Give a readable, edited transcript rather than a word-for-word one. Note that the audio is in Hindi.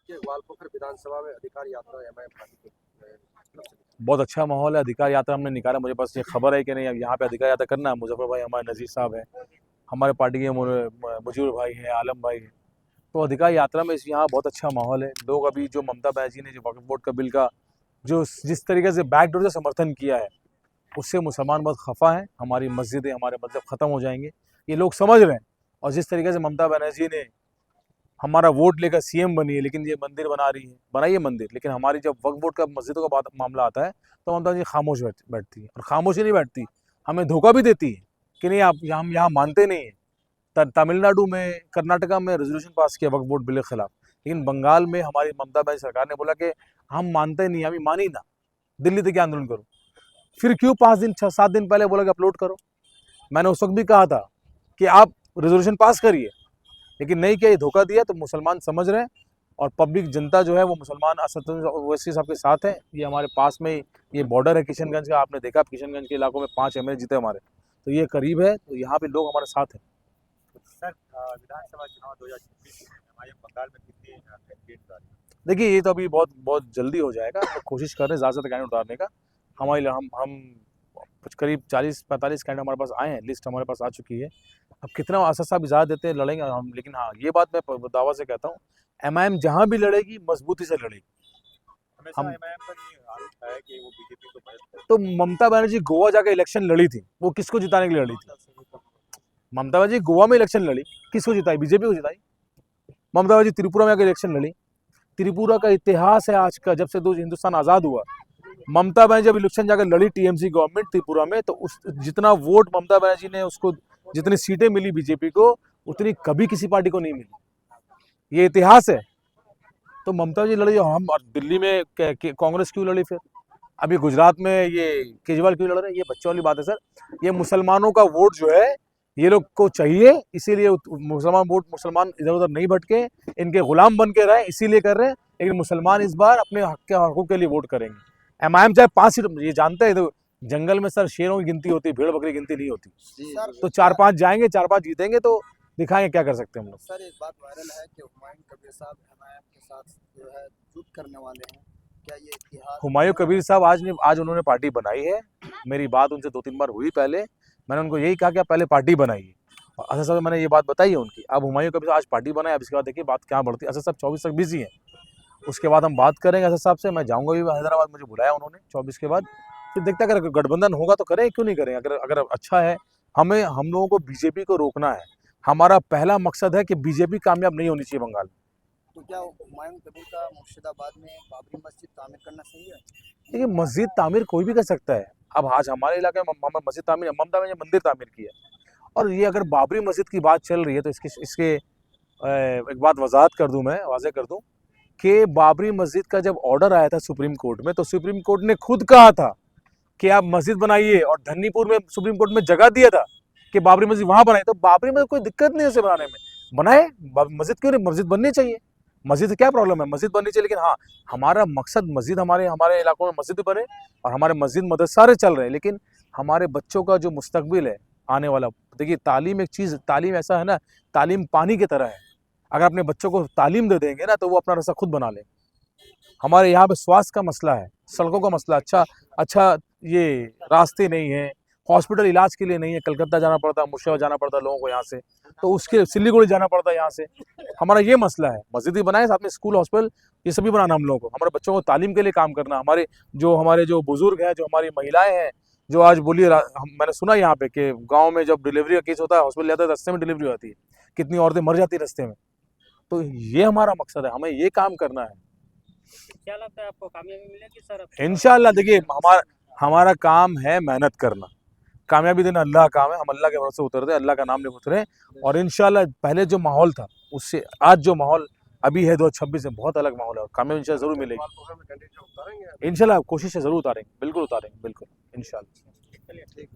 के ग्वालपोखर विधानसभा में अधिकार यात्रा एमआईएम पार्टी की तरफ से बहुत अच्छा माहौल है। अधिकार यात्रा हमने निकाला, मुझे पास ये खबर है कि नहीं अब यहाँ पे अधिकार यात्रा करना है। मुजफ्फर भाई हमारे नज़ीर साहब हैं, हमारे पार्टी के मुजीब भाई हैं, आलम भाई हैं। तो अधिकार यात्रा में यहाँ बहुत अच्छा माहौल है। लोग अभी जो ममता बनर्जी ने जो वक्फ बोर्ड का बिल का जो जिस तरीके से बैकडोर से समर्थन किया है, उससे मुसलमान बहुत खफा हैं। हमारी मस्जिदें, हमारे मतलब ख़त्म हो जाएंगे, ये लोग समझ रहे हैं। और जिस तरीके से ममता बनर्जी ने हमारा वोट लेकर सीएम बनी है, लेकिन ये मंदिर बना रही है, बनाइए मंदिर, लेकिन हमारी जब वक्फ बोर्ड का मस्जिदों का मामला आता है तो ममता जी खामोश बैठती है। और खामोशी नहीं बैठती, हमें धोखा भी देती है कि नहीं आप हम यहाँ मानते नहीं हैं। तमिलनाडु में, कर्नाटका में रेजोल्यूशन पास किया वक्फ बोर्ड बिल के खिलाफ, लेकिन बंगाल में हमारी ममता बनर्जी सरकार ने बोला कि हम मानते नहीं, हम मानी ना, दिल्ली तक आंदोलन करो। फिर क्यों 5 दिन 6-7 दिन पहले बोला कि अपलोड करो। मैंने उस वक्त भी कहा था कि आप रेजोल्यूशन पास करिए, लेकिन नहीं किया, ये धोखा दिया। तो मुसलमान समझ रहे हैं और पब्लिक जनता जो है वो मुसलमान असद ओवैसी साहब के साथ है। ये हमारे पास में ये बॉर्डर है किशनगंज का, आपने देखा किशनगंज के इलाकों में 5 एमएलए जीते हमारे, तो ये करीब है, तो यहाँ पे लोग हमारे साथ हैं। सर, विधानसभा चुनाव 2026 में एमआईएम बंगाल में कितनी कैंडिडेट उतारी? देखिए ये तो अभी बहुत बहुत जल्दी हो जाएगा, हम कोशिश कर रहे हैं ज़्यादा से ज़्यादा कैंडिडेट उतारने का। हमारे हम कुछ करीब 40-45 कैंडिडेट हमारे पास आए हैं, लिस्ट हमारे पास आ चुकी है। अब कितना असद साहब इजाज़त देते हैं लड़ेंगे हम, लेकिन हाँ ये बात मैं दावा से कहता हूँ, एमआईएम जहाँ भी लड़ेगी मजबूती से लड़ेगी। हमेशा एमआईएम पर ये आरोप है कि वो बीजेपी को मदद करती तो ममता बनर्जी गोवा जाकर इलेक्शन लड़ी थी, वो किसको जिताने के लिए लड़ी थी? ममता बनर्जी गोवा में इलेक्शन लड़ी, किसको जिताई? बीजेपी को जिताई। ममता बनर्जी त्रिपुरा में आकर इलेक्शन लड़ी, त्रिपुरा का इतिहास है आज का, जब से हिंदुस्तान आज़ाद हुआ। ममता बनर्जी जब इलेक्शन जाकर लड़ी टीएमसी गवर्नमेंट त्रिपुरा में, तो उस जितना वोट ममता बनर्जी ने उसको, जितनी सीटें मिली बीजेपी को, उतनी कभी किसी पार्टी को नहीं मिली। ये इतिहास है। तो ममता जी लड़ी, हम दिल्ली में कांग्रेस क्यों लड़ी? फिर अभी गुजरात में ये केजरीवाल क्यों लड़ रहे हैं? ये बच्चों वाली बात है सर। ये मुसलमानों का वोट जो है ये लोग को चाहिए, इसीलिए मुसलमान इधर उधर नहीं भटके, इनके गुलाम बन के रहे, इसीलिए कर रहे हैं। लेकिन मुसलमान इस बार अपने हकों के लिए वोट करेंगे। एमआईएम चाहे 5 सीट, ये जानते हैं, तो जंगल में सर शेरों की गिनती होती है, भेड़ बकरी की गिनती नहीं होती। तो 4-5 जाएंगे, 4-5 जीतेंगे, तो दिखाएंगे क्या कर सकते हैं हम लोग। सर एक बात वायरल है कि हुमायूं कबीर साहब एमआईएम के साथ जो है जुट करने वाले हैं, क्या ये इतिहास? हुमायूं कबीर साहब आज उन्होंने पार्टी बनाई है। मेरी बात उनसे 2-3 बार हुई पहले, मैंने उनको यही कहा कि आप पहले पार्टी बनाइए, और असद साहब मैंने ये बात बताई है उनकी। अब हुमायूं कबीर साहब आज पार्टी बनाए, अब इसके बाद देखिए बात क्या बढ़ती है। असद साहब 24 तक बिजी हैं, उसके बाद हम बात करेंगे असद साहब से। मैं जाऊंगा भी हैदराबाद, मुझे बुलाया उन्होंने 24 के बाद। फिर देखते अगर गठबंधन होगा तो करें, क्यों नहीं करें। अगर अच्छा है, हम लोगों को बीजेपी को रोकना है। हमारा पहला मकसद है कि बीजेपी कामयाब नहीं होनी चाहिए बंगाल में। तो क्या हुमायूं कबीर का मुर्शिदाबाद में बाबरी मस्जिद तामीर करना सही है? देखिए मस्जिद तामीर कोई भी कर सकता है। अब आज हमारे इलाके में मस्जिद तामीर, ममता ने मंदिर तामीर किया, और ये अगर बाबरी मस्जिद की बात चल रही है तो इसके एक बात वजाहत कर दूं, मैं वाज़ेह कर दूं कि बाबरी मस्जिद का जब ऑर्डर आया था सुप्रीम कोर्ट में, तो सुप्रीम कोर्ट ने खुद कहा था कि आप मस्जिद बनाइए, और धन्नीपुर में सुप्रीम कोर्ट में जगह दिया था कि बाबरी मस्जिद वहां बनाए। तो बाबरी में कोई दिक्कत नहीं है उसे बनाने में, बनाए। मस्जिद क्यों नहीं, मस्जिद बननी चाहिए, मस्जिद से क्या प्रॉब्लम है, मस्जिद बननी चाहिए। लेकिन हाँ, हमारा मकसद मस्जिद, हमारे इलाकों में मस्जिद बने, और हमारे मस्जिद मदरसे सारे चल रहे हैं, लेकिन हमारे बच्चों का जो मुस्तकबिल है आने वाला, देखिए तालीम एक चीज़, तालीम ऐसा है ना, तालीम पानी की तरह है। अगर अपने बच्चों को तालीम दे देंगे ना, तो वो अपना रास्ता खुद बना लें। हमारे यहाँ पे स्वास्थ्य का मसला है, सड़कों का मसला, अच्छा ये रास्ते नहीं है, हॉस्पिटल इलाज के लिए नहीं है, कलकत्ता जाना पड़ता, मुर्शिदाबाद जाना पड़ता लोगों को यहाँ से, तो उसके सिलीगुड़ी जाना पड़ता है यहाँ से। हमारा ये मसला है। मस्जिद भी बनाए, साथ में स्कूल, हॉस्पिटल, ये सभी बनाना हम लोगों को, हमारे बच्चों को तालीम के लिए काम करना। हमारे जो बुजुर्ग हैं, जो हमारी महिलाएं हैं, जो आज बोलिए, मैंने सुना यहाँ पे कि गाँव में जब डिलीवरी का केस होता है, हॉस्पिटल जाता है, रास्ते में डिलीवरी होती है, कितनी औरतें मर जाती है रास्ते में। तो ये हमारा मकसद है, हमें ये काम करना है। क्या लगता है आपको कामयाबी मिलेगी सर? इंशाल्लाह। देखिए हमारा काम है मेहनत करना, कामयाबी देना अल्लाह का काम है। हम अल्लाह के भरोसे उतरते हैं, अल्लाह का नाम लेकर उतरे, और इंशाल्लाह पहले जो माहौल था उससे आज जो माहौल अभी है 2026 में बहुत अलग माहौल है, और कामयाबी इंशाल्लाह जरूर मिलेगी। इंशाल्लाह कोशिश से जरूर उतारेंगे, बिल्कुल उतारेंगे, बिल्कुल इंशाल्लाह। चलिए ठीक।